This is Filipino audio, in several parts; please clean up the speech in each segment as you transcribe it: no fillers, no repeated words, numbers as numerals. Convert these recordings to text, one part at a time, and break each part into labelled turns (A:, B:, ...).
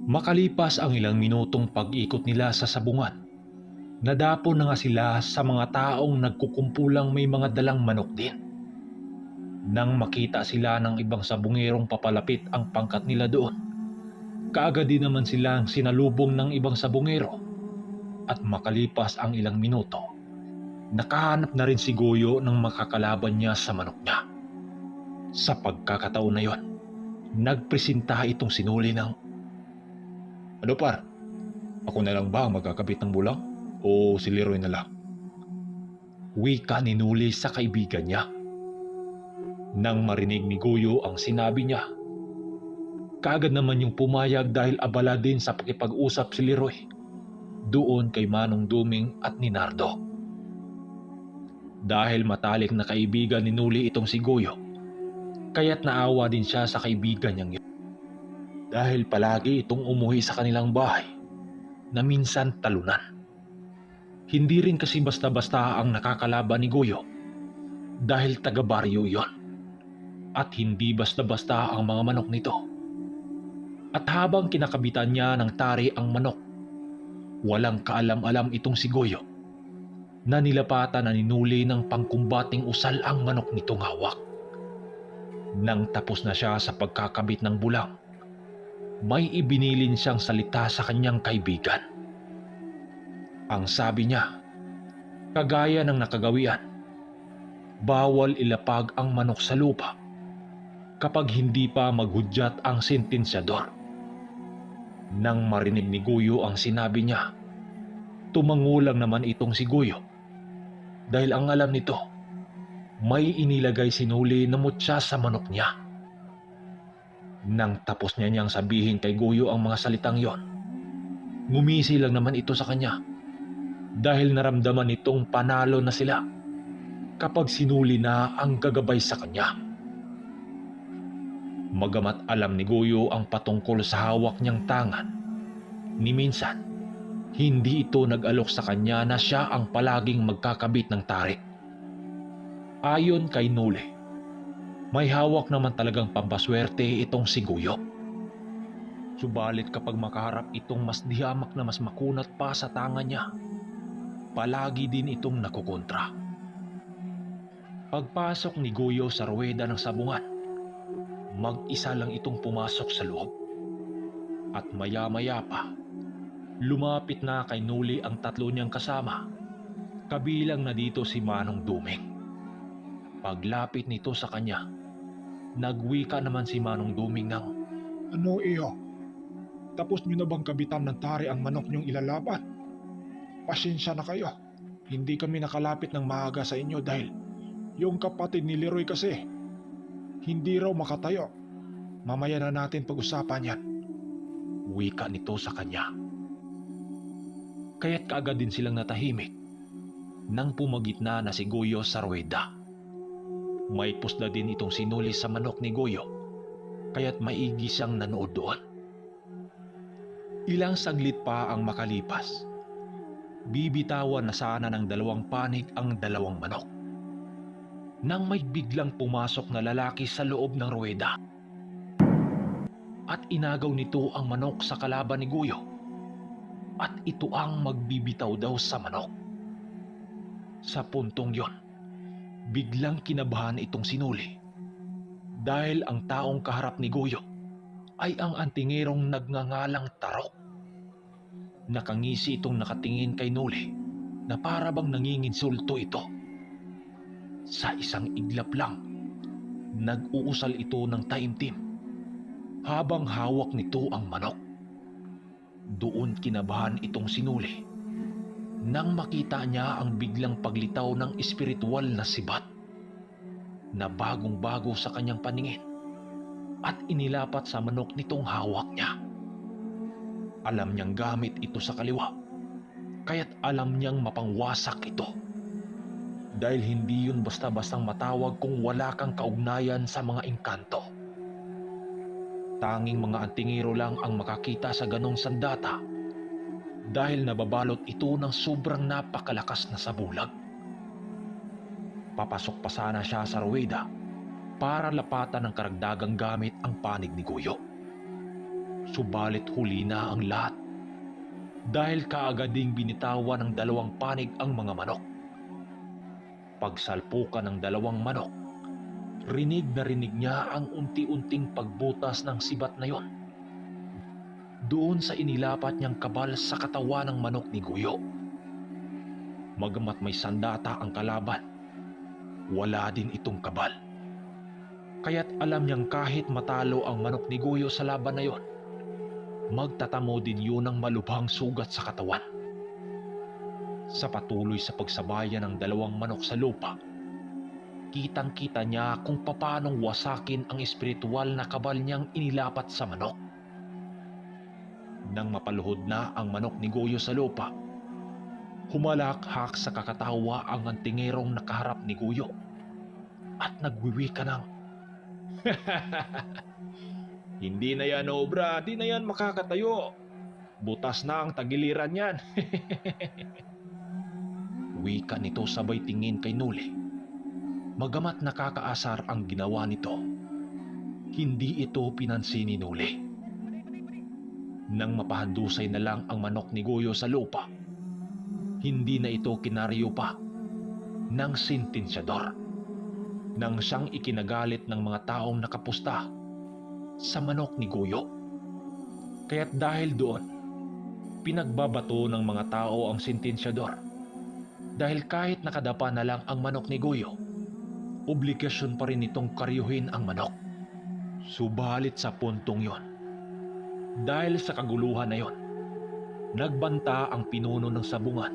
A: Makalipas ang ilang minutong pag-ikot nila sa sabungan, nadapo na nga sila sa mga taong nagkukumpulang may mga dalang manok din. Nang makita sila ng ibang sabungerong papalapit ang pangkat nila doon, kaagad din naman silang sinalubong ng ibang sabungero at makalipas ang ilang minuto, nakahanap na rin si Goyo ng makakalaban niya sa manok niya. Sa pagkakataon na yon, nagpresenta itong sinuli ng, "Ano par, ako na lang ba ang magkakabit ng bulang? O si Leroy na lang?" Wika ni Nuli sa kaibigan niya. Nang marinig ni Goyo ang sinabi niya, kaagad naman yung pumayag dahil abala din sa pakipag-usap si Leroy doon kay Manong Duming at ni Nardo. Dahil matalik na kaibigan ni Nuli itong si Goyo, kaya't naawa din siya sa kaibigan niyang yun. Dahil palagi itong umuwi sa kanilang bahay na minsan talunan. Hindi rin kasi basta-basta ang nakakalaban ni Goyo dahil taga-baryo yon. At hindi basta-basta ang mga manok nito. At habang kinakabitan niya ng tari ang manok, walang kaalam-alam itong si Goyo na nilapatan na ninuli ng pangkumbating usal ang manok nitong hawak. Nang tapos na siya sa pagkakabit ng bulang, may ibinilin siyang salita sa kanyang kaibigan. Ang sabi niya, kagaya ng nakagawian, bawal ilapag ang manok sa lupa kapag hindi pa maghudyat ang sentensyador. Nang marinig ni Goyo ang sinabi niya, tumangulang naman itong si Goyo dahil ang alam nito, may inilagay sinuli na mutya sa manok niya. Nang tapos niya niyang sabihin kay Goyo ang mga salitang yon, ngumisi lang naman ito sa kanya dahil naramdaman nitong panalo na sila kapag sinuli na ang gagabay sa kanya. Magamat alam ni Goyo ang patungkol sa hawak niyang tangan, ni minsan, hindi ito nag-alok sa kanya na siya ang palaging magkakabit ng tarik. Ayon kay Nuli, may hawak naman talagang pampaswerte itong si Goyo. Subalit kapag makaharap itong mas dihamak na mas makunat pa sa tangan niya, palagi din itong nakukontra. Pagpasok ni Goyo sa ruweda ng sabungan, mag-isa lang itong pumasok sa loob. At maya-maya pa, lumapit na kay Nuli ang tatlo niyang kasama, kabilang na dito si Manong Duming. Paglapit nito sa kanya, nagwika naman si Manong Duming ng,
B: Ano iyo? Tapos nyo na bang kabitan ng tari ang manok nyong ilalaban? Pasensya na kayo. Hindi kami nakalapit ng maaga sa inyo dahil yung kapatid ni Leroy kasi hindi raw makatayo. Mamaya na natin pag-usapan yan.
A: wika nito sa kanya. Kaya't kaagad din silang natahimik nang pumagitna na si Goyo sa ruweda. May pusda din itong sinuli sa manok ni Goyo, kaya't maigi siyang nanood doon. Ilang saglit pa ang makalipas. Bibitawan na sana ng dalawang panig ang dalawang manok, nang may biglang pumasok na lalaki sa loob ng ruweda. At inagaw nito ang manok sa kalaban ni Goyo. At ito ang magbibitaw daw sa manok. Sa puntong yon, biglang kinabahan itong sinuli dahil ang taong kaharap ni Goyo ay ang antingerong nagngangalang Tarok. Nakangisi itong nakatingin kay Nuli na para bang nanginginsulto ito. Sa isang iglap lang, nag-uusal ito ng taimtim habang hawak nito ang manok. Doon kinabahan itong sinuli nang makita niya ang biglang paglitaw ng espiritual na sibat na bagong-bago sa kanyang paningin at inilapat sa manok nitong hawak niya. Alam niyang gamit ito sa kaliwa, kaya't alam niyang mapangwasak ito. Dahil hindi yun basta-bastang matawag kung wala kang kaugnayan sa mga engkanto. Tanging mga antingero lang ang makakita sa ganong sandata dahil nababalot ito ng sobrang napakalakas na sabulag. Papasok pa sana siya sa ruweda para lapatan ng karagdagang gamit ang panig ni Goyo. Subalit huli na ang lahat dahil kaagad ding binitawan ng dalawang panig ang mga manok. Pagsalpukan ng dalawang manok, rinig na rinig niya ang unti-unting pagbutas ng sibat na yon doon sa inilapat niyang kabal sa katawan ng manok ni Guyo. Magamat may sandata ang kalaban, wala din itong kabal. Kaya't alam niyang kahit matalo ang manok ni Guyo sa laban na yon, magtatamo din yun ng malubhang sugat sa katawan. Sa patuloy sa pagsabayan ng dalawang manok sa lupa, kitang-kita niya kung papanong wasakin ang espiritual na kabal niyang inilapat sa manok. Nang mapaluhod na ang manok ni Goyo sa lupa, humalakhak sa kakatawa ang antingerong nakaharap ni Goyo at nagwiwika ng, "Hindi na yan obra, di na yan makakatayo. Butas na ang tagiliran yan." Wika nito sabay tingin kay Nuli. Magamat nakakaasar ang ginawa nito, hindi ito pinansin ni Nuli. Nang mapahandusay na lang ang manok ni Goyo sa lupa, hindi na ito kinaryo pa ng sentensyador nang siyang ikinagalit ng mga taong nakapusta sa manok ni Goyo. Kaya't dahil doon, pinagbabato ng mga tao ang sentensyador dahil kahit nakadapa na lang ang manok ni Goyo, obligasyon pa rin itong karyuhin ang manok. Subalit sa puntong yon, dahil sa kaguluhan na yon, nagbanta ang pinuno ng sabungan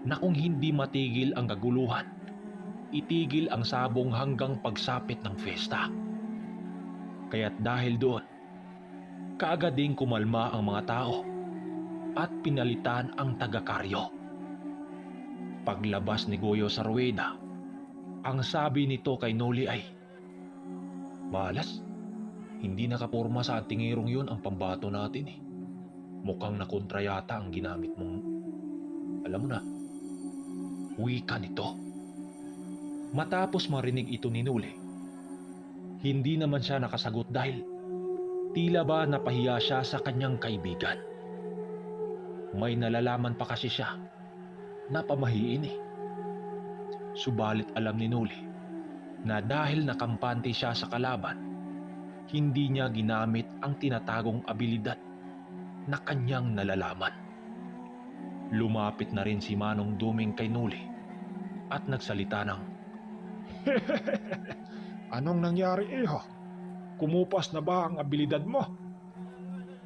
A: na kung hindi matigil ang kaguluhan, itigil ang sabong hanggang pagsapit ng fiesta. Kaya't dahil doon, kaagad ding kumalma ang mga tao at pinalitan ang taga-karyo. Paglabas ni Goyo sa ruweda, ang sabi nito kay Noli ay, "Malas, hindi nakapurma sa antingirong yun ang pambato natin eh. Mukhang nakontra yata ang ginamit mong, alam mo na." Wika nito. Matapos marinig ito ni Noli, hindi naman siya nakasagot dahil tila ba napahiya siya sa kanyang kaibigan. May nalalaman pa kasi siya na pamahiin eh. Subalit alam ni Noli na dahil nakampante siya sa kalaban, hindi niya ginamit ang tinatagong abilidad na kanyang nalalaman. Lumapit na rin si Manong Duming kay Noli at nagsalita ng,
B: Anong nangyari, iho? Kumupas na ba ang abilidad mo?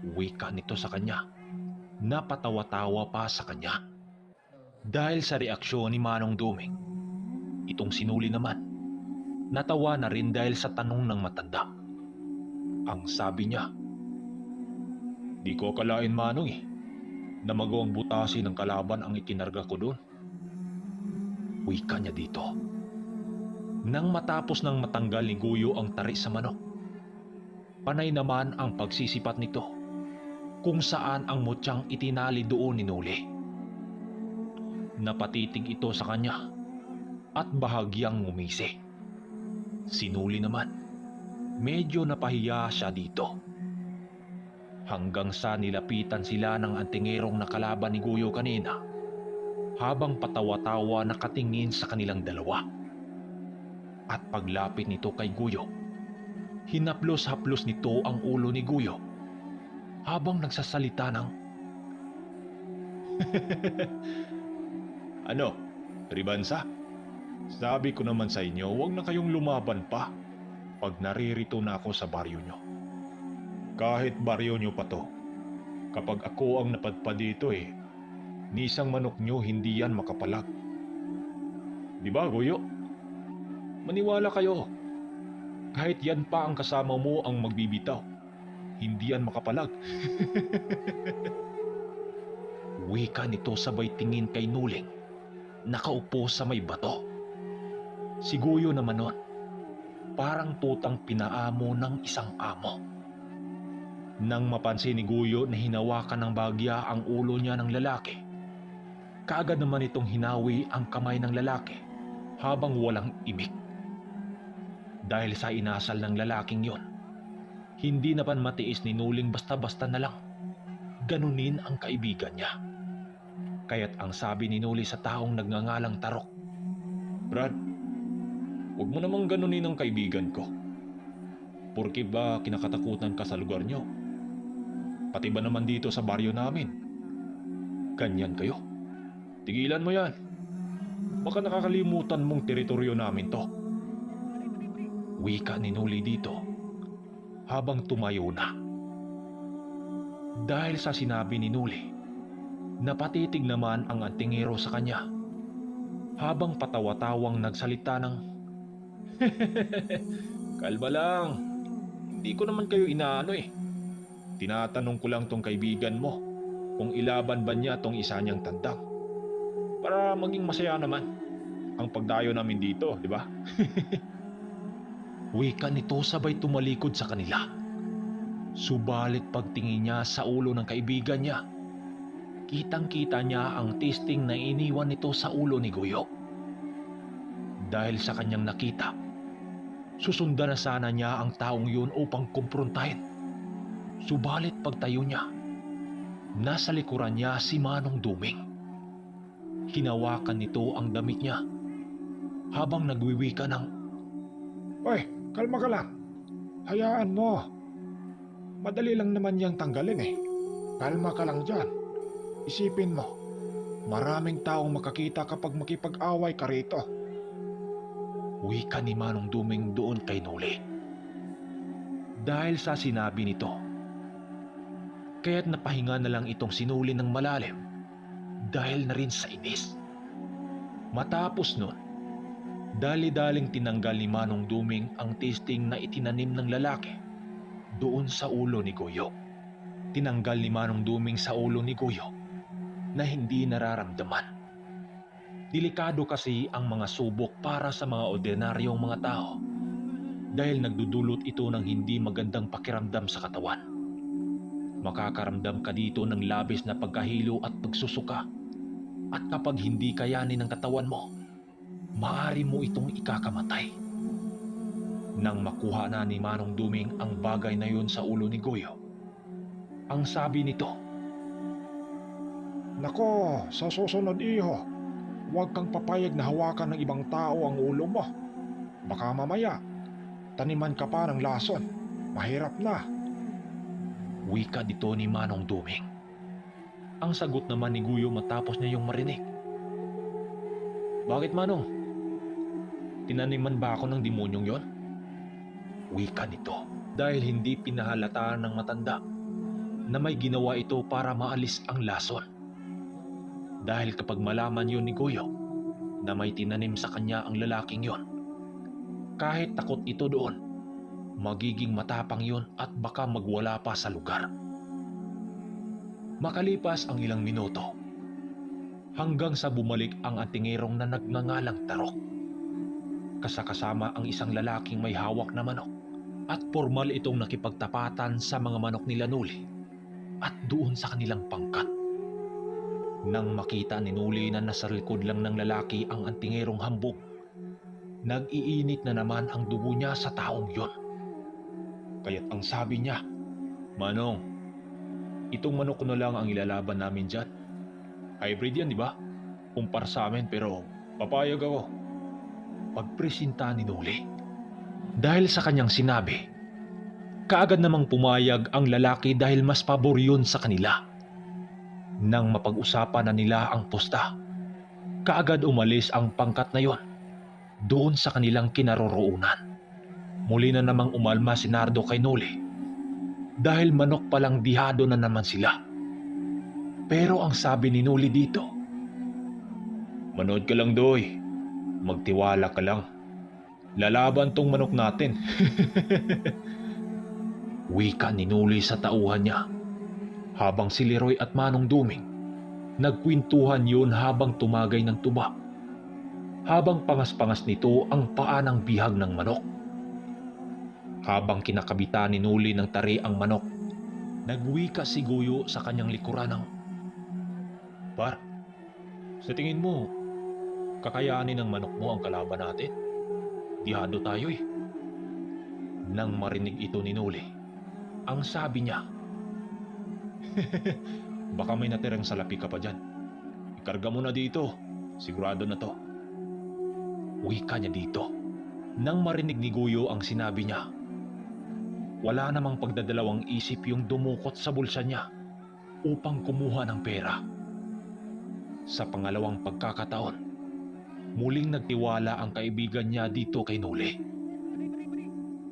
A: wika nito sa kanya. Napatawa-tawa pa sa kanya. Dahil sa reaksyon ni Manong Duming, itong sinuli naman, natawa na rin dahil sa tanong ng matanda. Ang sabi niya, "Di ko akalain, Manong na magawang butasin ng kalaban ang ikinarga ko doon." Wika niya dito. Nang matapos ng matanggal ni Guyo ang tari sa manok, panay naman ang pagsisipat nito kung saan ang mutyang itinali doon ni Noli. Napatitig ito sa kanya at bahagyang ngumisi. Si Noli naman, medyo napahiya siya dito. Hanggang sa nilapitan sila ng antingerong nakalaban ni Guyo kanina, habang patawa-tawa nakatingin sa kanilang dalawa. At paglapit nito kay Guyo, hinaplos-haplos nito ang ulo ni Guyo habang nagsasalita ng, "Ano, Ribansa? Sabi ko naman sa inyo, huwag na kayong lumaban pa pag naririto na ako sa baryo nyo. Kahit baryo nyo pa to, kapag ako ang napadpad dito ni isang manok nyo hindi yan makapalag. Di ba, Guyo? Maniwala kayo, kahit yan pa ang kasama mo ang magbibitaw, hindi yan makapalag." Wika nito sabay tingin kay Nuling, nakaupo sa may bato. Si Guyo naman nun, parang putang pinaamo ng isang amo. Nang mapansin ni Guyo na hinawakan ng bagya ang ulo niya ng lalaki, kaagad naman itong hinawi ang kamay ng lalaki habang walang imik. Dahil sa inasal ng lalaking yon, Hindi naman matiis ni Nuling basta-basta na lang ganunin ang kaibigan niya. Kaya't ang sabi ni Nuli sa taong nagngangalang Tarok, "Brad, huwag mo namang ganunin ang kaibigan ko. Porke ba kinakatakutan ka sa lugar niyo? Pati ba naman dito sa baryo namin? Ganyan kayo? Tigilan mo yan. Baka nakakalimutan mong teritoryo namin to." Wika ni Nuli dito habang tumayo na. Dahil sa sinabi ni Nuli, napatitig naman ang antingero sa kanya habang patawa-tawang nagsalita ng, "Kalma lang, hindi ko naman kayo inaano eh. Tinatanong ko lang tong kaibigan mo kung ilaban ba niya tong isa niyang tandang. Para maging masaya naman ang pagdayo namin dito, di ba?" Wika nito sabay tumalikod sa kanila. Subalit pagtingin niya sa ulo ng kaibigan niya, kitang-kita niya ang testing na iniwan nito sa ulo ni Guyo. Dahil sa kanyang nakita, susundan na sana niya ang taong yun upang kumprontahin. Subalit pagtayo niya, nasa likuran niya si Manong Duming. Hinawakan nito ang damit niya habang nagwiwika ng,
B: Oy, kalma ka lang. Hayaan mo. Madali lang naman yang tanggalin eh. Kalma ka lang dyan. Isipin mo, maraming taong makakita kapag makipag-away ka rito.
A: wika ni Manong Duming doon kay Nuli. Dahil sa sinabi nito, kaya't napahinga na lang itong sinuli ng malalim dahil na rin sa inis. Matapos nun, dali-daling tinanggal ni Manong Duming ang testing na itinanim ng lalaki doon sa ulo ni Guyo. Tinanggal ni Manong Duming sa ulo ni Guyo na hindi nararamdaman. Delikado kasi ang mga subok para sa mga ordinaryong mga tao dahil nagdudulot ito ng hindi magandang pakiramdam sa katawan. Makakaramdam ka dito ng labis na pagkahilo at pagsusuka, at kapag hindi kayanin ng katawan mo, maaari mo itong ikakamatay. Nang makuha na ni Manong Duming ang bagay na yun sa ulo ni Guyo, ang sabi nito,
B: Nako, sa susunod iho, huwag kang papayag na hawakan ng ibang tao ang ulo mo. Baka mamaya, taniman ka pa ng lason. Mahirap na.
A: wika dito ni Manong Duming. Ang sagot naman ni Guyo matapos niya yung marinig, "Bakit, Manong? Tinaniman ba ako ng demonyong yon?" Wika nito dahil hindi pinahalata ng matanda na may ginawa ito para maalis ang lason. Dahil kapag malaman yun ni Guyo na may tinanim sa kanya ang lalaking yon, kahit takot ito doon, magiging matapang yun at baka magwala pa sa lugar. Makalipas ang ilang minuto, hanggang sa bumalik ang antingerong na nagngangalang Tarok. Kasakasama ang isang lalaking may hawak na manok at formal itong nakipagtapatan sa mga manok nila Nuli at doon sa kanilang pangkat. Nang makita ni Nuli na nasa likod lang ng lalaki ang antingerong hambog, nag-iinit na naman ang dugo niya sa taong yon. Kaya't ang sabi niya, "Manong, itong manok ko na lang ang ilalaban namin dyan. Hybrid yan, di ba? Kumpara sa amin pero papayag ako." Pagpresenta ni Nuli, dahil sa kanyang sinabi, kaagad namang pumayag ang lalaki dahil mas pabor yun sa kanila. Nang mapag-usapan na nila ang pusta, kaagad umalis ang pangkat na yon doon sa kanilang kinaroroonan. Muli na namang umalma si Nardo kay Nuli dahil manok palang dihado na naman sila. Pero ang sabi ni Nuli dito, "Manood ka lang, Doy. Magtiwala ka lang. Lalaban tong manok natin." Wika ni Nuli sa tauhan niya habang si Leroy at Manong Duming nagkwentuhan yun habang tumagay ng tuba, habang pangas-pangas nito ang paa ng bihag ng manok. Habang kinakabitan ni Nuli ng tari ang manok, nagwika si Guyo sa kanyang likuran ng, "Par, sa tingin mo, kakayanin ng manok mo ang kalaban natin? Dihado tayo eh." Nang marinig ito ni Nuli, Ang sabi niya,
B: Baka may natirang salapi ka pa dyan. Ikarga mo na dito. Sigurado na to.
A: wika niya dito. Nang marinig ni Guyo ang sinabi niya, wala namang pagdadalawang isip yung dumukot sa bulsa niya upang kumuha ng pera. Sa pangalawang pagkakataon, muling nagtiwala ang kaibigan niya dito kay Nuli.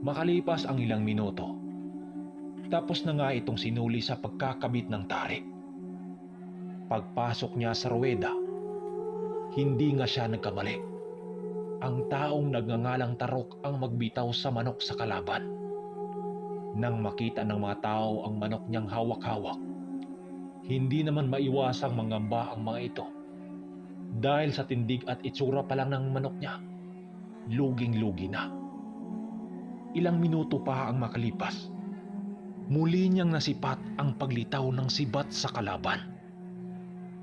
A: Makalipas ang ilang minuto, tapos na nga itong sinuli sa pagkakabit ng tarik. Pagpasok niya sa ruweda, hindi nga siya nagkamali. Ang taong nagngangalang Tarok ang magbitaw sa manok sa kalaban. Nang makita ng mga tao ang manok niyang hawak-hawak, hindi naman maiwasang mangamba ang mga ito. Dahil sa tindig at itsura pa lang ng manok niya, luging-lugi na. Ilang minuto pa ang makalipas, muli niyang nasipat ang paglitaw ng sibat sa kalaban.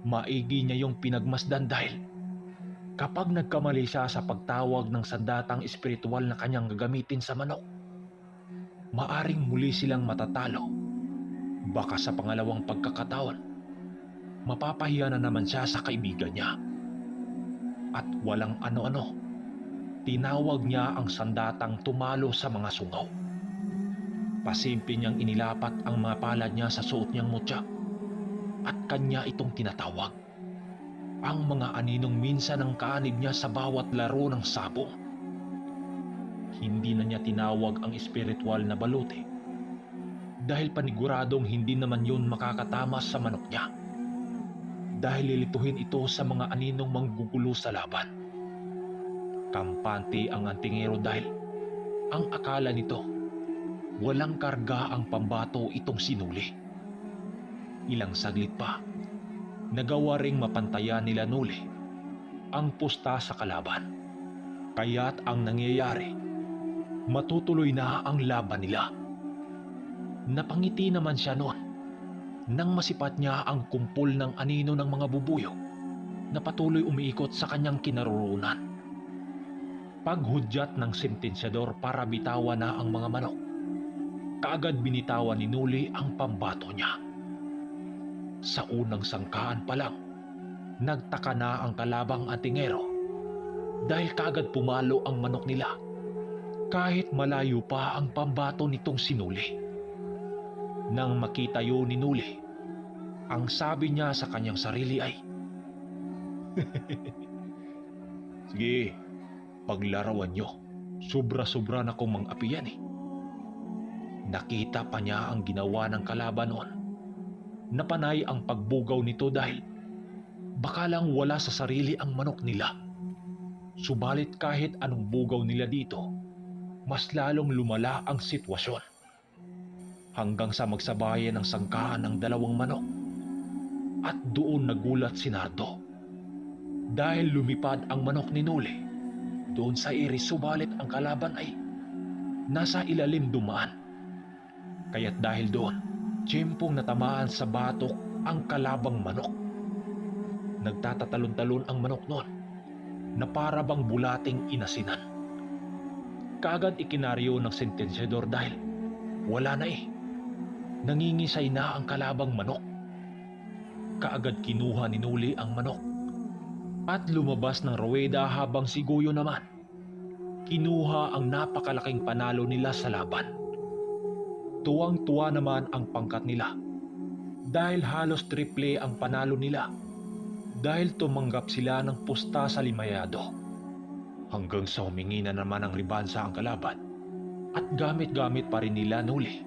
A: Maigi niya yung pinagmasdan dahil kapag nagkamali siya sa pagtawag ng sandatang espiritual na kanyang gagamitin sa manok, maaring muli silang matatalo. Baka sa pangalawang pagkakataon, mapapahiya na naman siya sa kaibigan niya. At walang ano-ano, tinawag niya ang sandatang tumalo sa mga sungaw. Pasimple niyang inilapat ang mga palad niya sa suot niyang mutya at kanya itong tinatawag. Ang mga aninong minsan ang kaanib niya sa bawat laro ng sabong. Hindi na niya tinawag ang espiritual na baluti dahil paniguradong hindi naman yun makakatama sa manok niya. Dahil lilituhin ito sa mga aninong manggugulo sa laban. Kampante ang antingero dahil ang akala nito walang karga ang pambato itong sinuli. Ilang saglit pa, nagawa ring mapantayan nila Nuli ang pusta sa kalaban. Kaya't ang nangyayari, matutuloy na ang laban nila. Napangiti naman siya noon nang masipat niya ang kumpol ng anino ng mga bubuyo na patuloy umiikot sa kanyang kinaroroonan. Paghudyat ng sentensyador para bitawan na ang mga manok, kaagad binitawan ni Nuli ang pambato niya. Sa unang sangkaan pa lang, nagtaka na ang kalabang antingero dahil kaagad pumalo ang manok nila kahit malayo pa ang pambato nitong sinuli. Nang makita yun ni Nuli, ang sabi niya sa kanyang sarili ay,
B: Sige, paglarawan nyo. Sobra-sobra na kong mang-apiyan eh.
A: Nakita pa niya ang ginawa ng kalaban noon. Napanay ang pagbugaw nito dahil baka lang wala sa sarili ang manok nila. Subalit kahit anong bugaw nila dito, mas lalong lumala ang sitwasyon. Hanggang sa magsabayan ng sangkaan ng dalawang manok. At doon nagulat si Nardo. Dahil lumipad ang manok ni Nuli doon sa iris, subalit ang kalaban ay nasa ilalim dumaan. Kaya't dahil doon, tiyempong natamaan sa batok ang kalabang manok. Nagtatatalon-talon ang manok noon na para bang bulating inasinan. Kaagad ikinaryo ng sentensyador dahil wala na eh. Nangingisay na ang kalabang manok. Kaagad kinuha ni Nuli ang manok at lumabas ng ruweda habang si Guyo naman kinuha ang napakalaking panalo nila sa laban. Tuwang-tuwa naman ang pangkat nila dahil halos triple ang panalo nila dahil tumanggap sila ng pusta sa limayado. Hanggang sa humingi na naman ng ribansa ang kalaban at gamit-gamit pa rin nila Nuli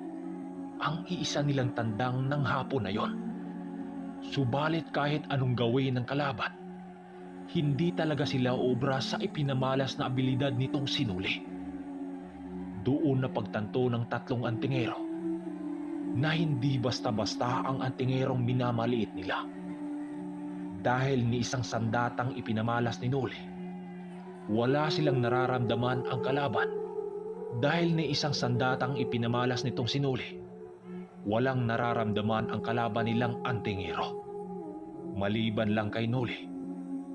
A: ang iisa nilang tandang ng hapon na yon. Subalit kahit anong gawin ng kalaban, hindi talaga sila obra sa ipinamalas na abilidad nitong sinuli. Doon na pagtanto ng tatlong antingero na hindi basta-basta ang antingerong minamaliit nila. Dahil ni isang sandatang ipinamalas ni Nuli, wala silang nararamdaman ang kalaban. Dahil ni isang sandatang ipinamalas nitong sinuli, walang nararamdaman ang kalaban nilang antingero. Maliban lang kay Nuli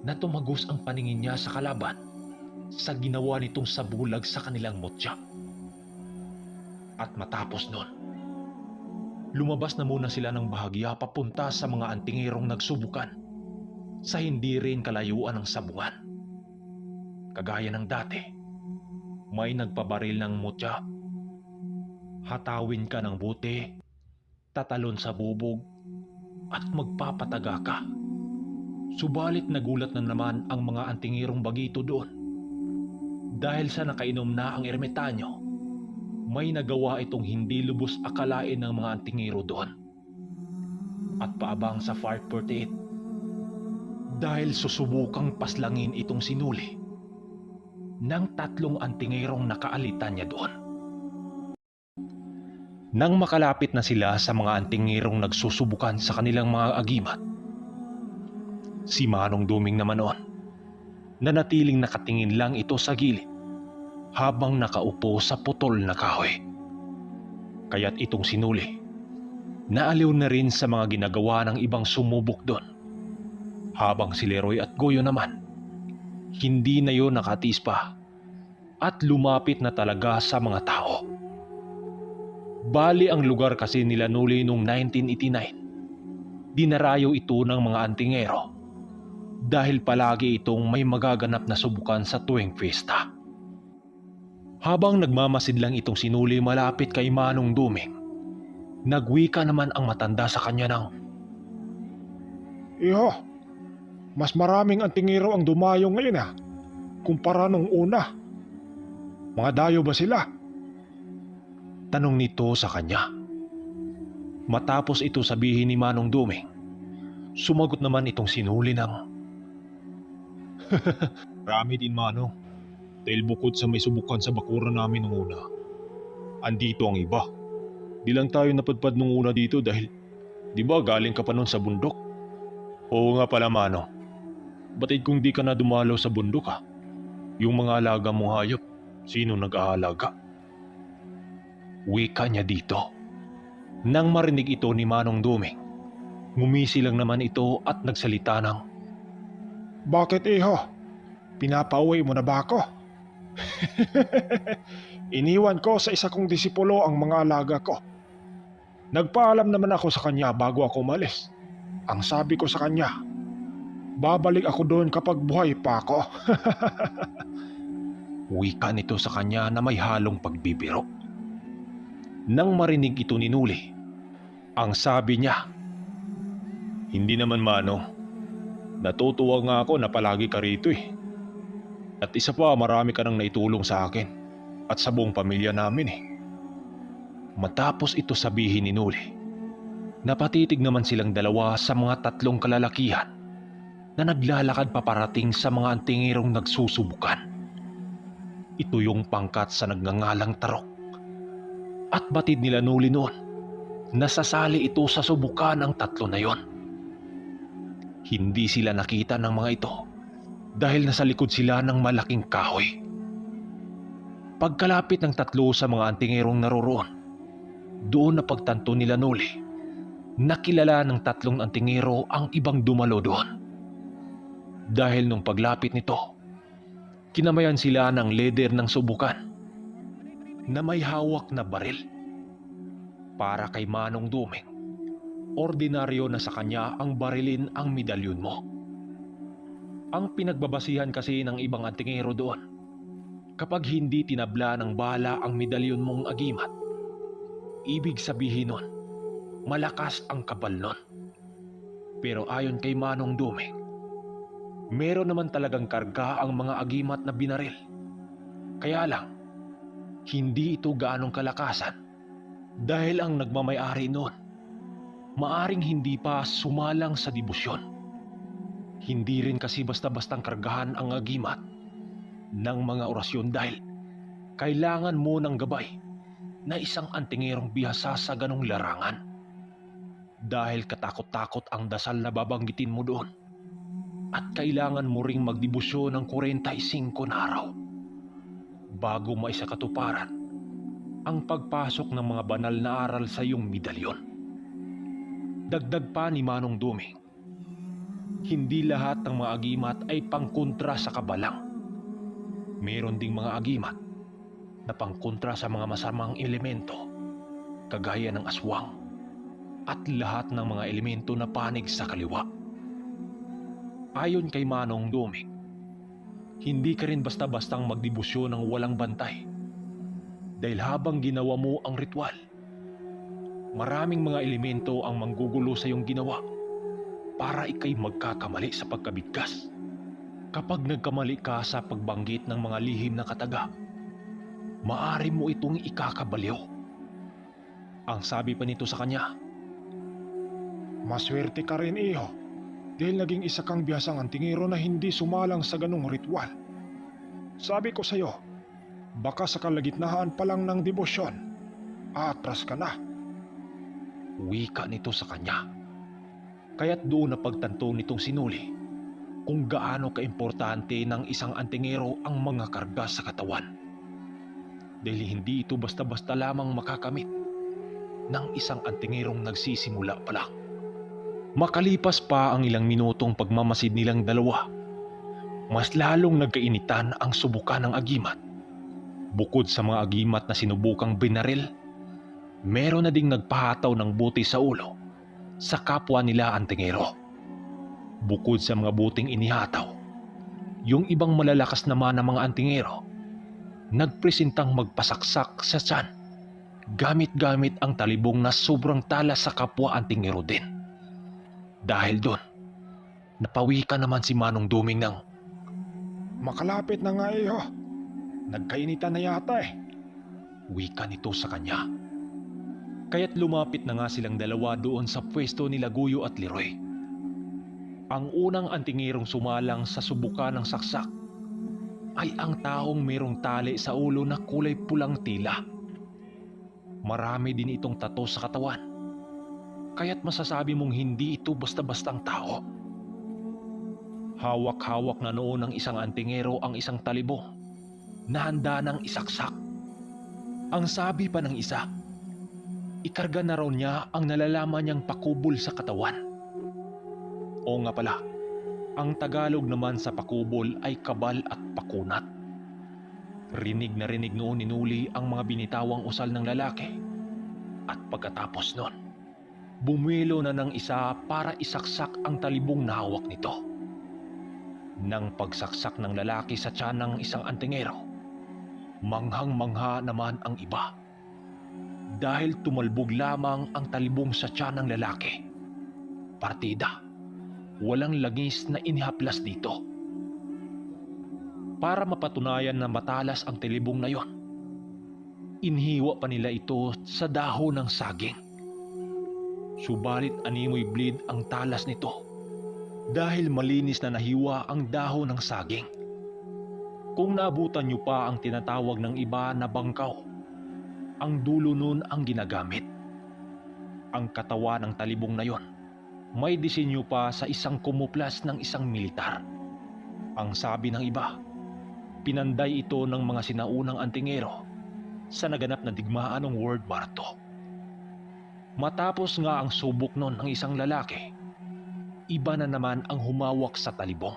A: na tumagos ang paningin niya sa kalaban sa ginawa nitong sabulag sa kanilang mutya. At matapos nun, Lumabas na muna sila ng bahagya papunta sa mga antingerong nagsubukan sa hindi rin kalayuan ng sabungan. Kagaya ng dati, may nagpabaril ng mutya. Hatawin ka ng buti, tatalon sa bubog, at magpapataga ka. Subalit nagulat na naman ang mga antingerong bagito doon. Dahil sa nakainom na ang ermitanyo, may nagawa itong hindi lubos akalain ng mga antingero doon. At paabang sa Fort 48, dahil susubukang paslangin itong sinuli ng 3 antingerong nakaalitan niya doon. Nang makalapit na sila sa mga antingerong nagsusubukan sa kanilang mga agimat, si Manong Duming naman noon, nanatiling nakatingin lang ito sa gilid habang nakaupo sa putol na kahoy. Kaya't itong sinuli, naaliw na rin sa mga ginagawa ng ibang sumubok doon. Habang si Leroy at Goyo naman, hindi na yun nakatiis pa at lumapit na talaga sa mga tao. Bali ang lugar kasi nila Nuli noong 1989, dinarayo ito ng mga antingero dahil palagi itong may magaganap na subukan sa tuwing fiesta. Habang nagmamasid lang itong sinuli malapit kay Manong Duming, nagwika naman ang matanda sa kanya ng,
B: Iho, mas maraming antingero ang dumayo ngayon kumpara nung una. Mga dayo ba sila?
A: tanong nito sa kanya. Matapos ito sabihin ni Manong Duming, sumagot naman itong sinuli ng,
B: Marami din, Manong. Dahil bukod sa may subukan sa bakuran namin nung una, andito ang iba. Di lang tayo napadpad nung una dito dahil, di ba galing ka pa nun sa bundok? Oo nga pala, Manong. Batid kung di ka na dumalaw sa bundok Yung mga alaga mong hayop, sino nag-aalaga?
A: wika niya dito. Nang marinig ito ni Manong Duming, ngumisi lang naman ito at nagsalita ng,
B: Bakit, iho? Pinapauwi mo na ba ako? Iniwan ko sa isa kong disipulo ang mga alaga ko. Nagpaalam naman ako sa kanya bago ako umalis. Ang sabi ko sa kanya, babalik ako doon kapag buhay pa ako.
A: wika nito sa kanya na may halong pagbibiro. Nang marinig ito ni Nuli, ang sabi niya,
B: Hindi naman, Manong. Natutuwa nga ako na palagi ka rito At isa pa, marami ka nang naitulong sa akin at sa buong pamilya namin
A: Matapos ito sabihin ni Nuli, napatitig naman silang dalawa sa mga 3 kalalakihan na naglalakad paparating sa mga antingerong nagsusubukan. Ito yung pangkat sa nagngangalang Tarok. At batid nila Nuli noon, nasasali ito sa subukan ang 3 na yon. Hindi sila nakita ng mga ito dahil nasa likod sila ng malaking kahoy. Pagkalapit ng 3 sa mga antingerong naroroon, doon na pagtanto nila Nuli, nakilala ng 3 antingero ang ibang dumalo doon. Dahil nung paglapit nito, kinamayan sila ng leader ng subukan na may hawak na baril. Para kay Manong Duming, ordinaryo na sa kanya ang barilin ang medalyon mo. Ang pinagbabasihan kasi ng ibang antingero doon, kapag hindi tinabla ng bala ang medalyon mong agimat, ibig sabihin nun, malakas ang kabal nun. Pero ayon kay Manong Duming, meron naman talagang karga ang mga agimat na binaril. Kaya lang, hindi ito gaanong kalakasan dahil ang nagmamay-ari noon, maaring hindi pa sumalang sa debosyon. Hindi rin kasi basta-bastang kargahan ang agimat ng mga orasyon dahil kailangan mo ng gabay na isang antingerong bihasa sa ganong larangan. Dahil katakot-takot ang dasal na babanggitin mo doon at kailangan mo ring magdebosyon ng 45 na araw bago maisakatuparan ang pagpasok ng mga banal na aral sa iyong medalyon. Dagdag pa ni Manong Duming, hindi lahat ng mga agimat ay pangkontra sa kabalang. Meron ding mga agimat na pangkontra sa mga masamang elemento, kagaya ng aswang, at lahat ng mga elemento na panig sa kaliwa. Ayon kay Manong Duming, hindi ka rin basta-bastang magdebosyon ng walang bantay. Dahil habang ginawa mo ang ritual, maraming mga elemento ang manggugulo sa iyong ginawa para ikay magkakamali sa pagkabigkas. Kapag nagkamali ka sa pagbanggit ng mga lihim na kataga, maaari mo itong ikakabaliw. Ang sabi pa nito sa kanya,
B: Maswerte ka rin, iho, dahil naging isa kang biyasang antingero na hindi sumalang sa ganung ritual. Sabi ko sa'yo, baka sa kalagitnaan pa lang ng debosyon, atras ka na.
A: wika nito sa kanya. Kaya't doon napagtanto nitong sinuli kung gaano kaimportante ng isang antingero ang mga karga sa katawan. Dahil hindi ito basta-basta lamang makakamit ng isang antingerong nagsisimula pa lang. Makalipas pa ang ilang minutong pagmamasid nilang dalawa, mas lalong nagkainitan ang subukan ng agimat. Bukod sa mga agimat na sinubukang binaril, meron na ding nagpahataw ng buti sa ulo sa kapwa nila antingero. Bukod sa mga buting inihataw, yung ibang malalakas naman na mga antingero nagpresentang magpasaksak sa tiyan gamit-gamit ang talibong na sobrang talas sa kapwa antingero din. Dahil doon, napawikan naman si Manong Duming ng
B: Makalapit na nga, iho. Nagkainitan na yata eh.
A: wika nito sa kanya. Kaya't lumapit na nga silang dalawa doon sa pwesto nila Guyo at Leroy. Ang unang antingerong sumalang sa subukan ng saksak ay ang taong mayroong tali sa ulo na kulay pulang tila. Marami din itong tato sa katawan, kaya't masasabi mong hindi ito basta-bastang tao. Hawak-hawak na noon ng isang antingero ang isang talibong na handa ng isaksak. Ang sabi pa ng isa, ikarga na raw niya ang nalalaman niyang pakubol sa katawan. O nga pala, ang Tagalog naman sa pakubol ay kabal at pakunat. Rinig na rinig noon ni Nuli ang mga binitawang usal ng lalaki. At pagkatapos noon, bumilo na ng isa para isaksak ang talibong na hawak nito. Nang pagsaksak ng lalaki sa tiyan ng isang antingero, manghang-mangha naman ang iba. Dahil tumalbog lamang ang talibong sa tiyan ng lalaki. Partida. Walang langis na inihaplas dito. Para mapatunayan na matalas ang talibong na yon, inhiwa pa nila ito sa dahon ng saging. Subalit animoy bleed ang talas nito dahil malinis na nahiwa ang dahon ng saging. Kung naabutan niyo pa ang tinatawag ng iba na bangkaw, ang dulo nun ang ginagamit. Ang katawan ng talibong na yon may disenyo pa sa isang kumuplas ng isang militar. Ang sabi ng iba, pinanday ito ng mga sinaunang antingero sa naganap na digmaan ng World War II. Matapos nga ang subok nun ng isang lalaki, iba na naman ang humawak sa talibong.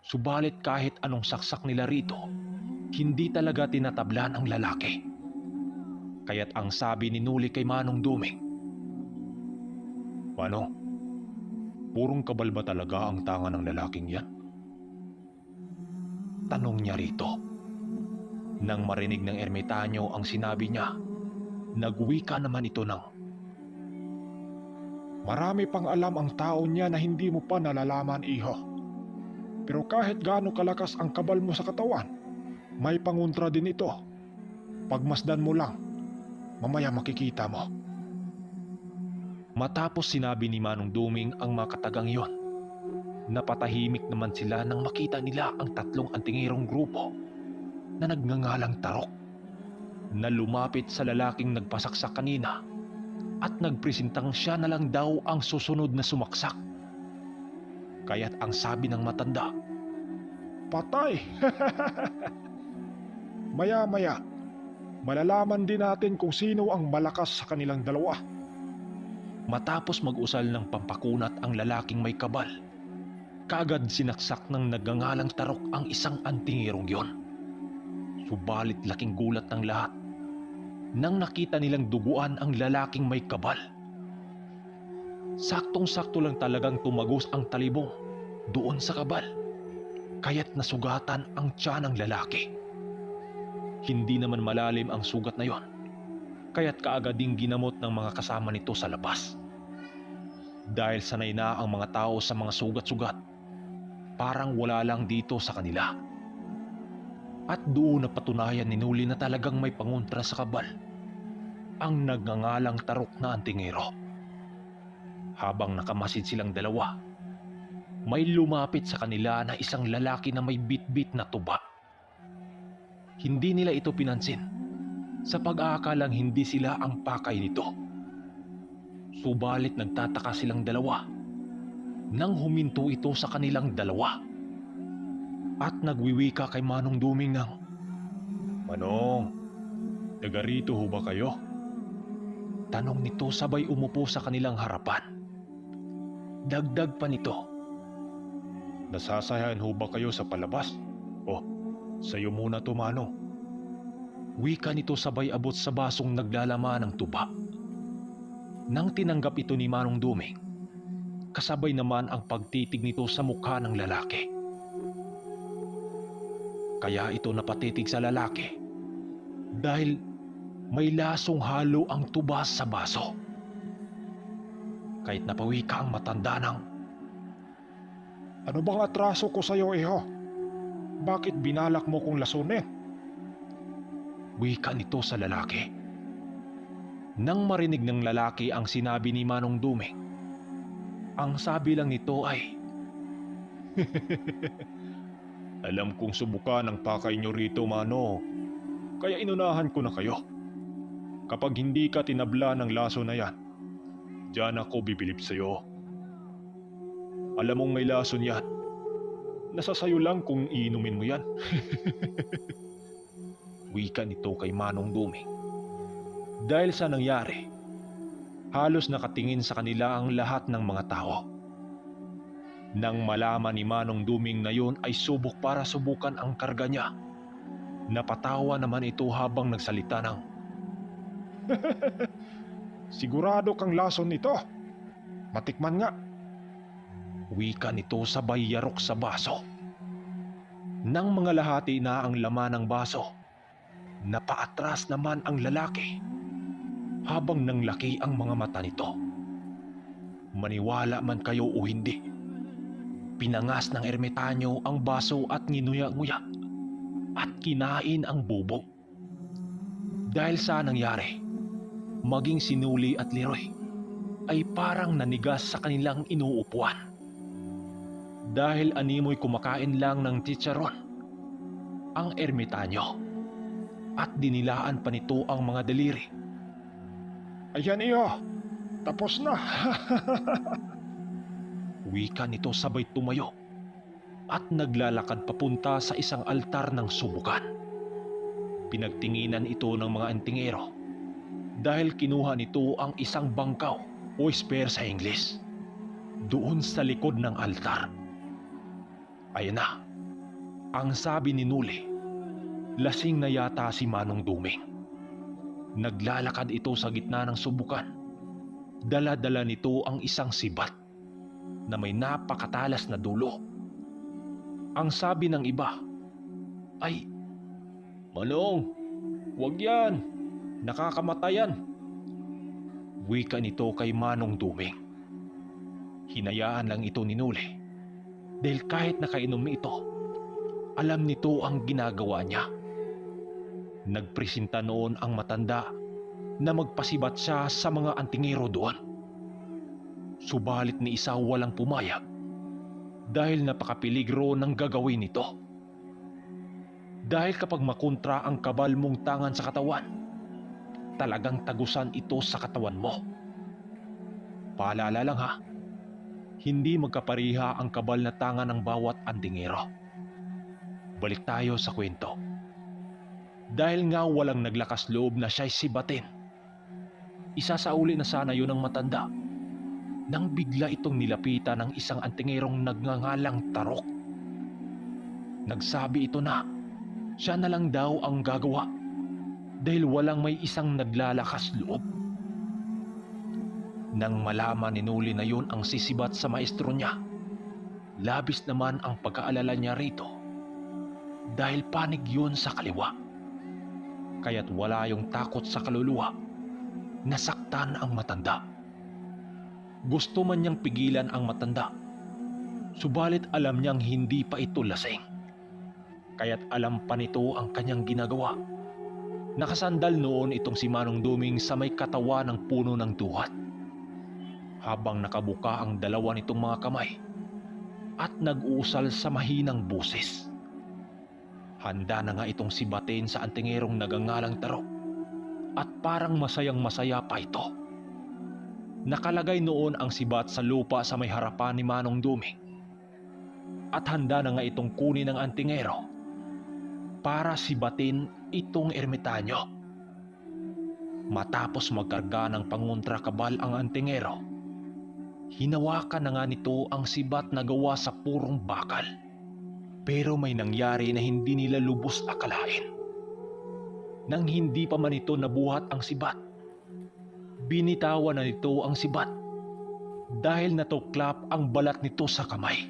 A: Subalit kahit anong saksak nila rito, hindi talaga tinatablan ang lalaki. Kaya't ang sabi ni Nuli kay Manong Duming, Manong, purong kabal ba talaga ang tanga ng lalaking yan? Tanong niya rito. Nang marinig ng ermitanyo ang sinabi niya, nagwika naman ito ng
B: Marami pang alam ang tao niya na hindi mo pa nalalaman, iho. Pero kahit gaano kalakas ang kabal mo sa katawan, may pangontra din ito. Pagmasdan mo lang, mamaya makikita mo.
A: Matapos sinabi ni Manong Duming ang mga katagang yon, napatahimik naman sila nang makita nila ang tatlong antingerong grupo na nagngangalang Tarok na lumapit sa lalaking nagpasaksak kanina at nagpresentang siya na lang daw ang susunod na sumaksak. Kaya't ang sabi ng matanda,
B: Patay! Maya-maya, malalaman din natin kung sino ang malakas sa kanilang dalawa.
A: matapos mag-usal ng pampakunat ang lalaking may kabal, kaagad sinaksak ng nagngangalang Tarok ang isang antingerong yon. Subalit laking gulat ng lahat nang nakita nilang duguan ang lalaking may kabal. Saktong-sakto lang talagang tumagos ang talibong doon sa kabal, kaya't nasugatan ang tiyan ng lalaki. Hindi naman malalim ang sugat na yon, kaya't kaagad ding ginamot ng mga kasama nito sa labas. Dahil sanay na ang mga tao sa mga sugat-sugat, parang wala lang dito sa kanila. At doon napatunayan ni Nuli na talagang may pangontra sa kabal, ang nagngangalang Tarok na antingero. Habang nakamasid silang dalawa, may lumapit sa kanila na isang lalaki na may bitbit na tuba. Hindi nila ito pinansin sa pag-aakalang hindi sila ang pakay nito. Subalit nagtataka silang dalawa nang huminto ito sa kanilang dalawa at nagwiwika kay Manong Duming ng, "Manong, taga rito ho ba kayo?" Tanong nito sabay umupo sa kanilang harapan. Dagdag pa nito, "Nasasayahan ho ba kayo sa palabas? O, sayo muna to, Manong." Wika nito sabay abot sa basong naglalaman ng tuba. Nang tinanggap ito ni Manong Duming, kasabay naman ang pagtitig nito sa mukha ng lalaki. Kaya ito napatitig sa lalaki dahil may lasong halo ang tuba sa baso. Kahit napawika ang matanda ng,
B: Ano bang atraso ko sa'yo, iho? Bakit binalak mo kong lasunin?
A: wika nito sa lalaki. Nang marinig ng lalaki ang sinabi ni Manong Duming, ang sabi lang nito ay, "Alam kong subukan ang pakay nyo rito, Mano. Kaya inunahan ko na kayo. Kapag hindi ka tinabla ng laso na yan, diyan ako bibilib sa'yo. Alam mong may lason yan. Nasa sayo lang kung iinumin mo yan." Wika nito kay Manong Duming. Dahil sa nangyari, halos nakatingin sa kanila ang lahat ng mga tao. Nang malaman ni Manong Duming na yun ay subok para subukan ang karga niya, napatawa naman ito habang nagsalita ng,
B: Sigurado kang lason nito. Matikman nga.
A: wika nito sabay yarok sa baso. Nang mga lahati na ang laman ng baso, napaatras naman ang lalaki habang nanglaki ang mga mata nito. Maniwala man kayo o hindi, pinangas ng ermitanyo ang baso at nginuya-nguya at kinain ang bubong. Dahil sa nangyari, maging si Nuli at Leroy ay parang nanigas sa kanilang inuupuan. Dahil animoy kumakain lang ng chicharon ang ermitanyo at dinilaan pa nito ang mga daliri.
B: Ayan, iho. Tapos na.
A: Wika nito sabay tumayo at naglalakad papunta sa isang altar ng subukan. Pinagtinginan ito ng mga antingero dahil kinuha nito ang isang bangkaw o spear sa Ingles doon sa likod ng altar. Ayan na, ang sabi ni Nuli, lasing na yata si Manong Duming. Naglalakad ito sa gitna ng subukan. Dala-dala nito ang isang sibat na may napakatalas na dulo. Ang sabi ng iba ay, "Manong, wag yan, nakakamatay yan." Wika nito kay Manong Duming. Hinayaan lang ito ni Nuli dahil kahit nakainom ito, alam nito ang ginagawa niya. Nagpresenta noon ang matanda na magpasibat siya sa mga antingero doon. Subalit ni isa walang pumayag dahil napakapeligro ng gagawin nito. Dahil kapag makontra ang kabal mong tangan sa katawan, talagang tagusan ito sa katawan mo. Paalala lang ha, hindi magkapariha ang kabal na tangan ng bawat antingero. Balik tayo sa kwento. Dahil nga walang naglakas loob na siya'y sibatin, isasauli na sana yun ng matanda nang bigla itong nilapitan ng isang antingerong nagngangalang Tarok. Nagsabi ito na siya na lang daw ang gagawa dahil walang may isang naglalakas loob. Nang malaman ni Nuli na yun ang sisibat sa maestro niya, labis naman ang pag-aalala niya rito dahil panig yun sa kaliwa. Kaya't wala yung takot sa kaluluwa, nasaktan ang matanda. Gusto man niyang pigilan ang matanda, subalit alam niyang hindi pa ito lasing. Kaya't alam pa nito ang kanyang ginagawa. Nakasandal noon itong si Manong Duming sa may katawan ng puno ng duhat, habang nakabuka ang dalawa nitong mga kamay at nag-uusal sa mahinang busis. Handa na nga itong sibatin sa antingerong nagangalang Tarok at parang masayang-masaya pa ito. Nakalagay noon ang sibat sa lupa sa may harapan ni Manong Duming at handa na nga itong kunin ng antingero para sibatin itong ermitanyo. Matapos magkarga ng pangontra-kabal ang antingero, hinawakan na nga nito ang sibat na gawa sa purong bakal. Pero may nangyari na hindi nila lubos akalain. Nang hindi pa man ito nabuhat ang sibat, binitawan na nito ang sibat dahil natuklap ang balat nito sa kamay.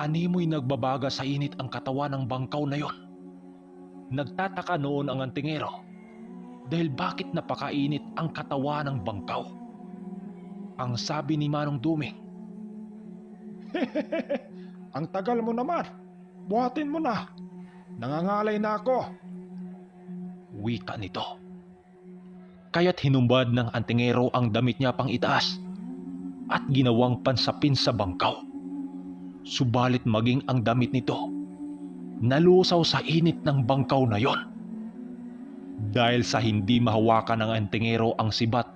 A: Animoy nagbabaga sa init ang katawan ng bangkaw na yon. Nagtataka noon ang antingero dahil bakit napakainit ang katawan ng bangkaw. Ang sabi ni Manong Duming,
B: Ang tagal mo naman. Buhatin mo na. Nangangalay na ako.
A: wika nito. Kaya't hinumbad ng antingero ang damit niya pang itaas at ginawang pansapin sa bangkaw. Subalit maging ang damit nito, nalusaw sa init ng bangkaw na yon. Dahil sa hindi mahawakan ng antingero ang sibat,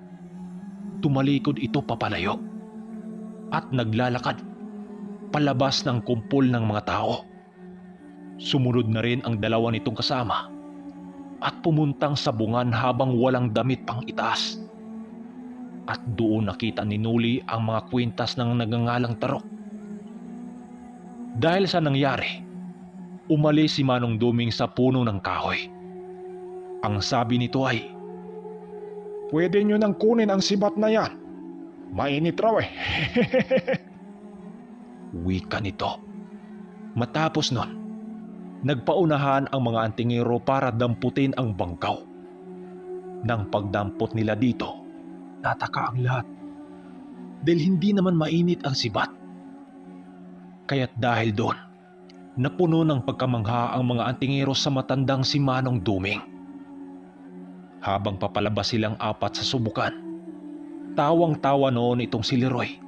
A: tumalikod ito papalayo at naglalakad palabas ng kumpol ng mga tao. Sumunod na rin ang dalawa nitong kasama at pumuntang sa bungan habang walang damit pang itaas. At doon nakita ni Nuli ang mga kwintas ng nagangalang Tarok. Dahil sa nangyari, umalis si Manong Duming sa puno ng kahoy. Ang sabi nito ay,
B: Pwede nyo nang kunin ang sibat na yan. Mainit raw eh.
A: wika nito. Matapos nun, nagpaunahan ang mga antingero para damputin ang bangkaw. Nang pagdampot nila dito, tataka ang lahat dahil hindi naman mainit ang sibat. Kaya't dahil doon, napuno ng pagkamangha ang mga antingero sa matandang si Manong Duming. Habang papalabas silang apat sa subukan, tawang-tawa noon itong si Leroy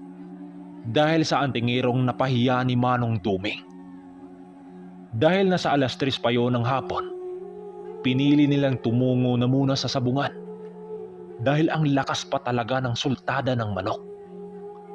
A: dahil sa antingerong napahiya ni Manong Duming. Dahil nasa 3:00 pa yon ng hapon, pinili nilang tumungo na muna sa sabungan dahil ang lakas pa talaga ng sultada ng manok.